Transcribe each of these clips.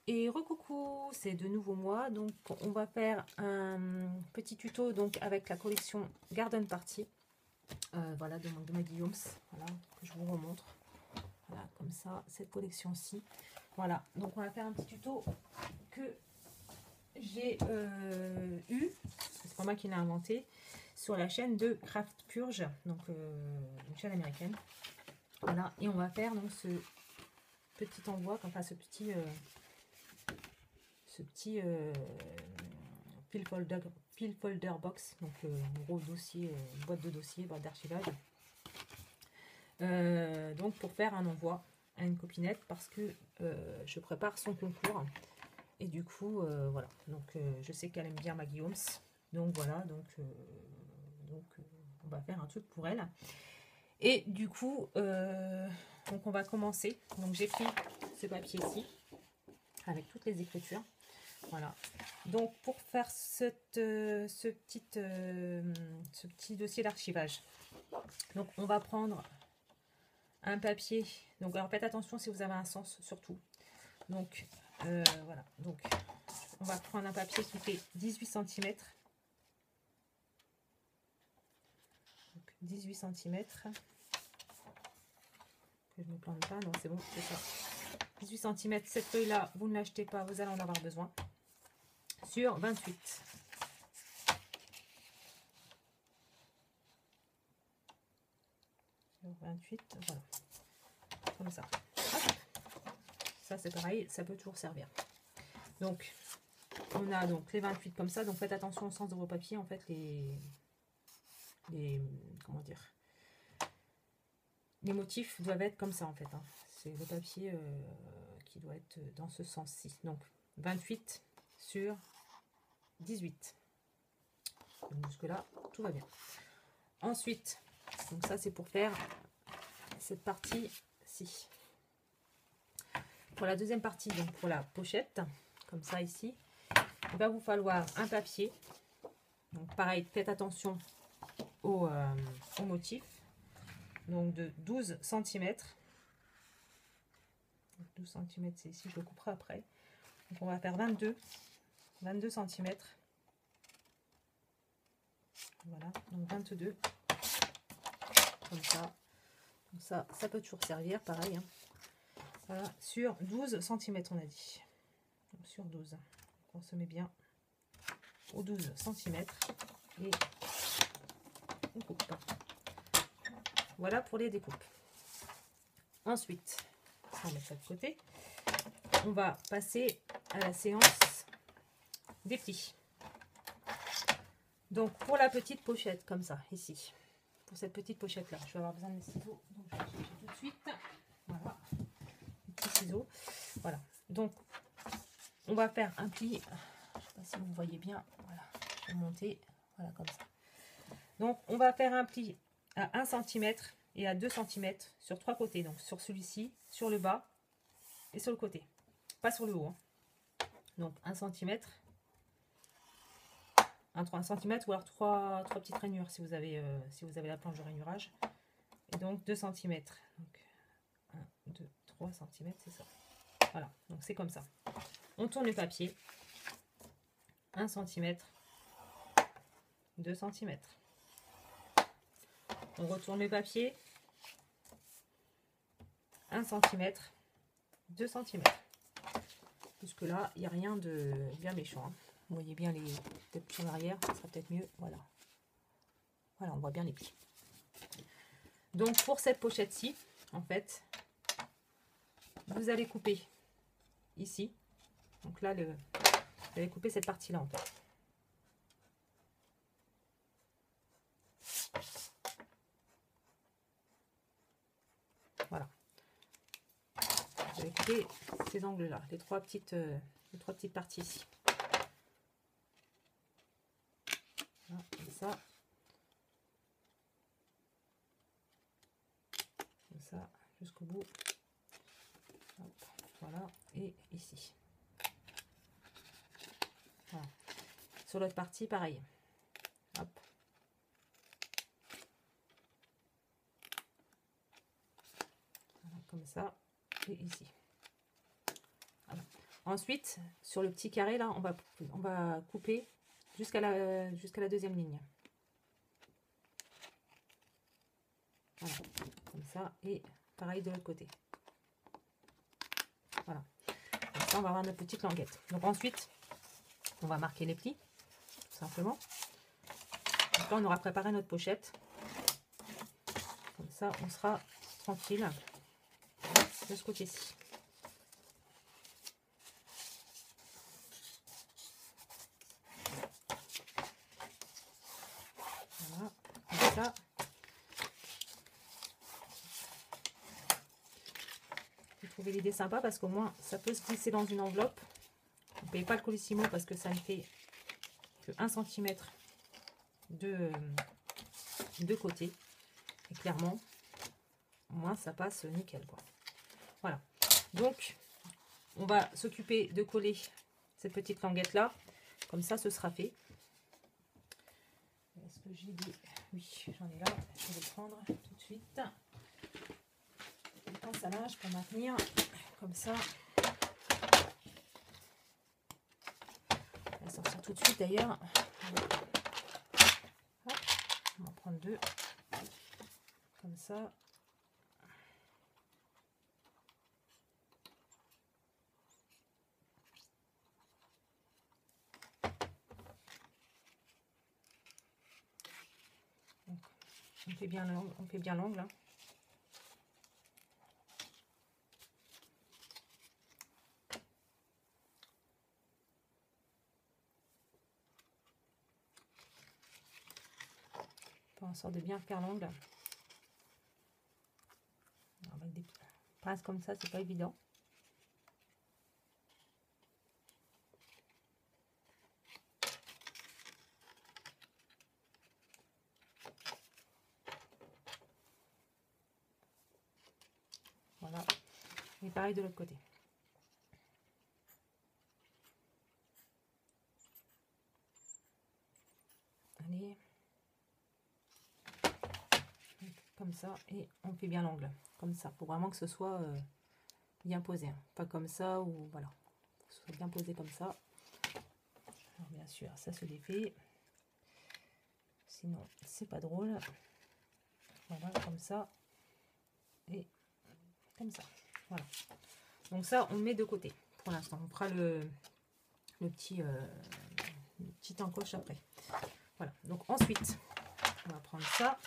Et recoucou, c'est de nouveau moi. Donc on va faire un petit tuto donc avec la collection Garden Party. Voilà, de ma Guillaume. Voilà, que je vous remontre. Voilà, comme ça, cette collection-ci. Voilà, donc on va faire un petit tuto que j'ai eu, c'est pas moi qui l'ai inventé, sur la chaîne de Craft Purge, donc une chaîne américaine. Voilà, et on va faire donc ce petit envoi, enfin ce petit pile folder box, donc gros dossier, boîte de dossier, boîte d'archivage. Donc pour faire un envoi à une copinette parce que je prépare son concours et du coup voilà, donc je sais qu'elle aime bien ma Guillaume, donc voilà, donc on va faire un truc pour elle. Et du coup donc on va commencer. Donc j'ai pris ce papier ci avec toutes les écritures. Voilà, donc pour faire ce petit dossier d'archivage, donc on va prendre un papier. Donc alors faites attention si vous avez un sens surtout. Donc voilà, donc on va prendre un papier qui fait 18 cm. Donc 18 cm. Que je ne me plante pas, non c'est bon, c'est ça. 18 cm, cette feuille là, vous ne l'achetez pas, vous allez en avoir besoin. Sur 28. Sur 28, voilà. Comme ça. Hop. Ça c'est pareil, ça peut toujours servir. Donc on a donc les 28 comme ça, donc faites attention au sens de vos papiers, en fait les comment dire, les motifs doivent être comme ça en fait, hein. C'est le papier qui doit être dans ce sens-ci. Donc 28 sur 18. Jusque là tout va bien. Ensuite, donc ça c'est pour faire cette partie-ci. Pour la deuxième partie, donc pour la pochette, comme ça ici, il va vous falloir un papier. Donc pareil, faites attention au motif. Donc de 12 cm. 12 cm, c'est ici, je le couperai après. Donc on va faire 22 cm. Voilà, donc 22. Comme ça. Donc ça peut toujours servir, pareil, hein. Voilà, sur 12 cm on a dit. Donc sur 12. Donc on se met bien aux 12 cm et on coupe. Voilà pour les découpes. Ensuite, on met ça de côté. On va passer à la séance des plis. Donc pour la petite pochette, comme ça, ici. Pour cette petite pochette là, je vais avoir besoin de ciseaux. Donc je vais chercher tout de suite. Voilà. Les petits ciseaux. Voilà. Donc on va faire un pli. Je ne sais pas si vous voyez bien. Voilà. Je vais monter. Voilà, comme ça. Donc on va faire un pli à 1 cm et à 2 cm sur 3 côtés. Donc sur celui-ci, sur le bas et sur le côté. Pas sur le haut, hein. Donc 1 cm, un 3 cm ou alors 3 petites rainures si vous avez la planche de rainurage. Et donc 2 cm. Donc 1, 2, 3 cm, c'est ça. Voilà, donc c'est comme ça. On tourne le papier. 1 cm, 2 cm. On retourne le papier. 1 cm, 2 cm. Jusque là, il n'y a rien de bien méchant, hein. Vous voyez bien les peut-être sur l'arrière, ça sera peut-être mieux. Voilà. Voilà, on voit bien les plis. Donc pour cette pochette-ci, en fait, vous allez couper ici. Donc là, vous allez couper cette partie-là en fait. Voilà. Vous allez couper ces angles-là, les trois petites parties ici. Voilà, comme ça. Comme ça, jusqu'au bout. Hop, voilà, et ici. Voilà. Sur l'autre partie, pareil. Hop. Voilà, comme ça, et ici. Voilà. Ensuite, sur le petit carré, là, on va couper jusqu'à la deuxième ligne. Voilà, comme ça. Et pareil de l'autre côté. Voilà. Comme ça, on va avoir notre petite languette. Donc ensuite, on va marquer les plis, tout simplement. Donc là, on aura préparé notre pochette. Comme ça, on sera tranquille de ce côté-ci. Voilà, comme ça. J'ai trouvé l'idée sympa parce qu'au moins, ça peut se glisser dans une enveloppe. Vous ne payez pas le colissimo parce que ça ne fait que 1 cm de côté. Et clairement, au moins, ça passe nickel, quoi. Voilà. Donc, on va s'occuper de coller cette petite languette là. Comme ça, ce sera fait. Est-ce que j'ai des... Oui, j'en ai là. Je vais le prendre tout de suite. Une pince à linge pour maintenir. Comme ça. On va sortir tout de suite d'ailleurs. On va en prendre 2. Comme ça. Donc, on fait bien l'angle. Hein. En sorte de bien faire l'angle. Avec des pinces comme ça, c'est pas évident. Voilà. Et pareil de l'autre côté. Allez. Comme ça, et on fait bien l'angle comme ça pour vraiment que ce soit bien posé, hein. Pas comme ça, ou voilà, que ce soit bien posé comme ça. Alors bien sûr, ça se défait, sinon c'est pas drôle. Voilà, comme ça et comme ça. Voilà, donc ça on le met de côté pour l'instant. On fera le petit encoche après. Voilà, donc ensuite on va prendre ça.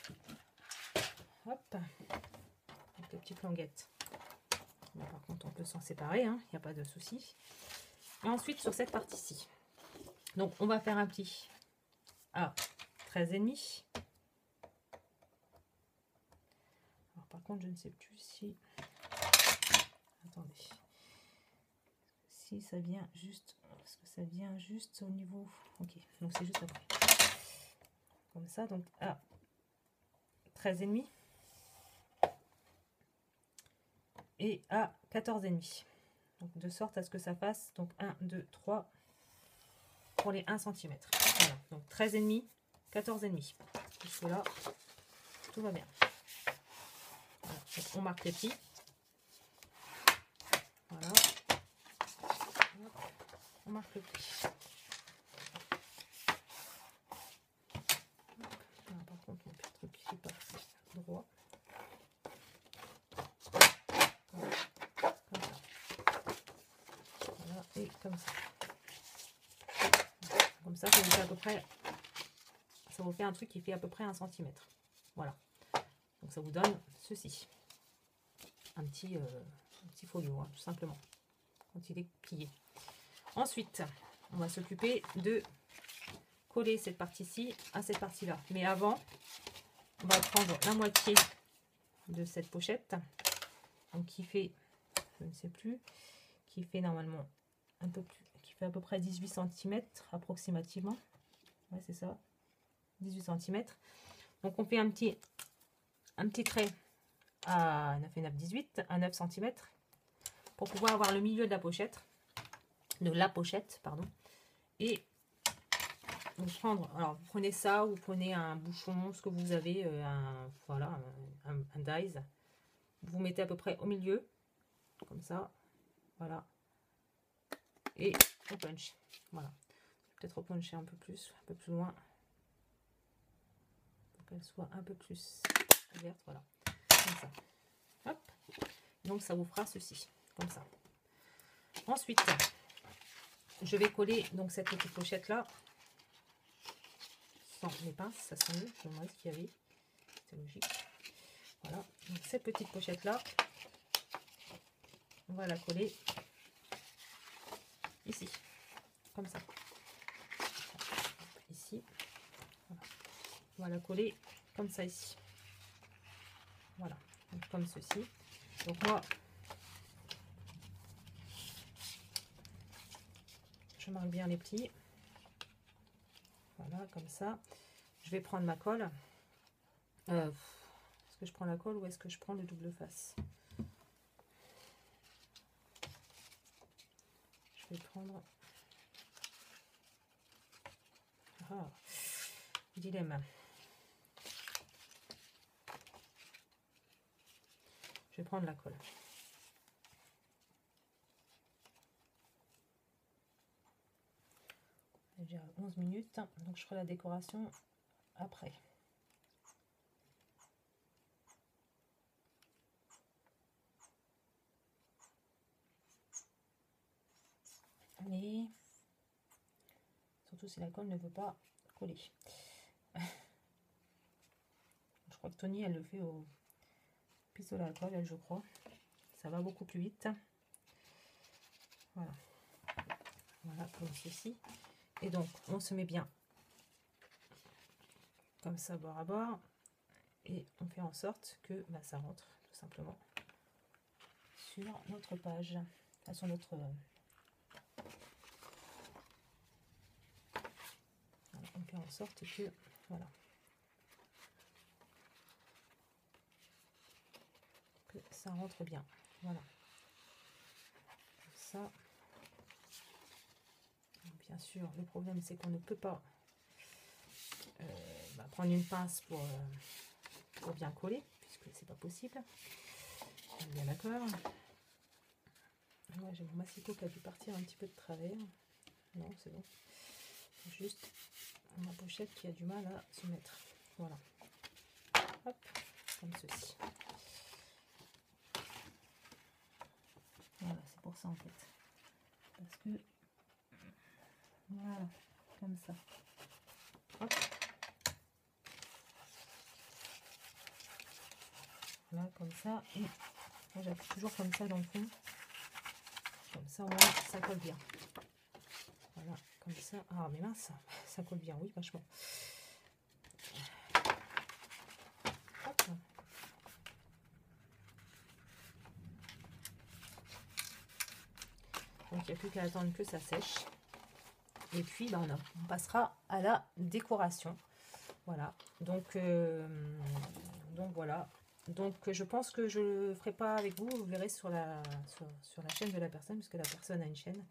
Hop, avec les petites languettes. Bon, par contre, on peut s'en séparer, hein, il n'y a pas de souci. Et ensuite, sur cette partie-ci, donc on va faire un pli à 13,5. Alors, par contre, je ne sais plus si... Attendez. Si ça vient juste... Parce que ça vient juste au niveau... Ok, donc c'est juste après. Comme ça, donc à 13,5. Et à 14,5. Donc de sorte à ce que ça fasse donc 1, 2, 3 pour les 1 cm. Voilà, donc 13,5, 14,5. Jusque là, tout va bien. Voilà, donc on marque les plis. Voilà. Hop, on marque le pli. Voilà, par contre, mon petit truc ici pas droit. Et comme ça. Comme ça vous fait à peu près, ça vous fait un truc qui fait à peu près 1 cm. Voilà. Donc ça vous donne ceci. Un petit folio, hein, tout simplement. Quand il est plié. Ensuite, on va s'occuper de coller cette partie-ci à cette partie-là. Mais avant, on va prendre la moitié de cette pochette. Donc qui fait, je ne sais plus, qui fait normalement un peu plus, qui fait à peu près 18 cm approximativement. Ouais, c'est ça, 18 cm. Donc on fait un petit trait à 9,9, 18, à 9 cm pour pouvoir avoir le milieu de la pochette, pardon. Et vous prendre, alors vous prenez ça, ou vous prenez un bouchon, ce que vous avez, voilà, un dies. Vous mettez à peu près au milieu, comme ça, voilà. et on punch. Voilà. Peut-être repuncher un peu plus loin. Pour qu'elle soit un peu plus ouverte. Voilà. Comme ça. Hop. Donc ça vous fera ceci. Comme ça. Ensuite, je vais coller donc cette petite pochette là. Sans les pinces, ça sent mieux. Je me demandais ce qu'il y avait. C'est logique. Voilà. Donc cette petite pochette là. On va la coller ici. Comme ça. Ici. Voilà. On va la coller comme ça ici. Voilà. Donc, comme ceci. Donc moi, je marque bien les plis. Voilà, comme ça. Je vais prendre ma colle. Est-ce que je prends la colle ou est-ce que je prends le double face? Je vais prendre... Ah, dilemme. Je vais prendre la colle. J'ai 11 minutes, donc je ferai la décoration après. Et surtout si la colle ne veut pas coller. Je crois que Tony, elle le fait au pistolet à colle, elle, je crois. Ça va beaucoup plus vite. Voilà. Voilà, comme ceci. Et donc, on se met bien comme ça, bord à bord. Et on fait en sorte que bah, ça rentre, tout simplement, sur notre page. Enfin, sur notre... Voilà, on fait en sorte que... Voilà. Que ça rentre bien. Voilà. Comme ça. Bien sûr, le problème, c'est qu'on ne peut pas prendre une pince pour bien coller, puisque c'est pas possible. On est bien d'accord. Ouais, j'ai mon massicot qui a dû partir un petit peu de travers. Non, c'est bon. Juste ma pochette qui a du mal à se mettre. Voilà. Hop, comme ceci. Voilà, c'est pour ça en fait. Parce que voilà, comme ça. Hop. Voilà, comme ça. Et moi, j'appuie toujours comme ça dans le fond. Comme ça, au moins, ça colle bien. Voilà, comme ça. Ah, mais mince, ça colle bien, oui, vachement. Hop. Donc, il n'y a plus qu'à attendre que ça sèche. Et puis, bah, on passera à la décoration. Voilà. Donc voilà. Donc, je pense que je ne le ferai pas avec vous. Vous verrez sur la chaîne de la personne, puisque la personne a une chaîne.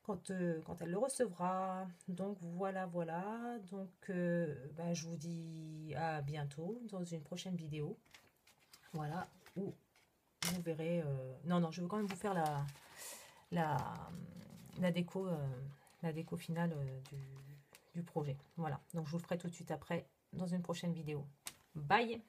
Quand elle le recevra. Donc, voilà. Donc, bah, je vous dis à bientôt dans une prochaine vidéo. Voilà. Où vous verrez... Non, je veux quand même vous faire la déco finale du projet. Voilà, donc je vous le ferai tout de suite après dans une prochaine vidéo. Bye!